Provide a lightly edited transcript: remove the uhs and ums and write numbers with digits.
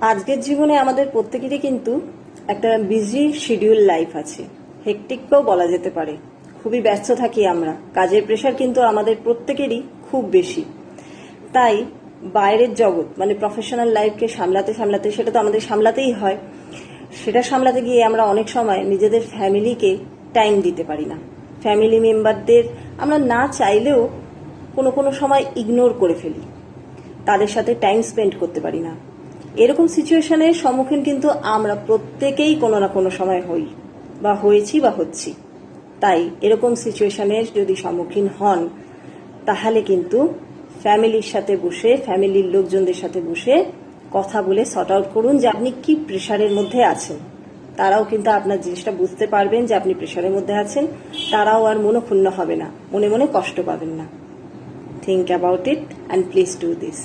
আজকের জীবনে আমাদের প্রত্যেকেরই কিন্তু একটা বিজি শিডিউল লাইফ আছে, হেকটিকও বলা যেতে পারে। খুবই ব্যস্ত থাকি আমরা, কাজের প্রেশার কিন্তু আমাদের প্রত্যেকেরই খুব বেশি। তাই বাইরের জগৎ মানে প্রফেশনাল লাইফকে সামলাতে সামলাতে, সেটা তো আমাদের সামলাতেই হয়, সেটা সামলাতে গিয়ে আমরা অনেক সময় নিজেদের ফ্যামিলিকে টাইম দিতে পারি না। ফ্যামিলি মেম্বারদের আমরা না চাইলেও কোনো কোনো সময় ইগনোর করে ফেলি, তাদের সাথে টাইম স্পেন্ড করতে পারি না। এরকম সিচুয়েশনের সম্মুখীন কিন্তু আমরা প্রত্যেকেই কোনো না কোনো সময় হই বা হয়েছি বা হচ্ছি। তাই এরকম সিচুয়েশনের যদি সম্মুখীন হন, তাহলে কিন্তু ফ্যামিলির সাথে বসে, ফ্যামিলির লোকজনদের সাথে বসে কথা বলে সর্ট আউট করুন যে আপনি কি প্রেশারের মধ্যে আছেন। তারাও কিন্তু আপনার জিনিসটা বুঝতে পারবেন যে আপনি প্রেশারের মধ্যে আছেন, তারাও আর মনোক্ষুণ্ণ হবে না, মনে মনে কষ্ট পাবেন না। Think about it and please do this.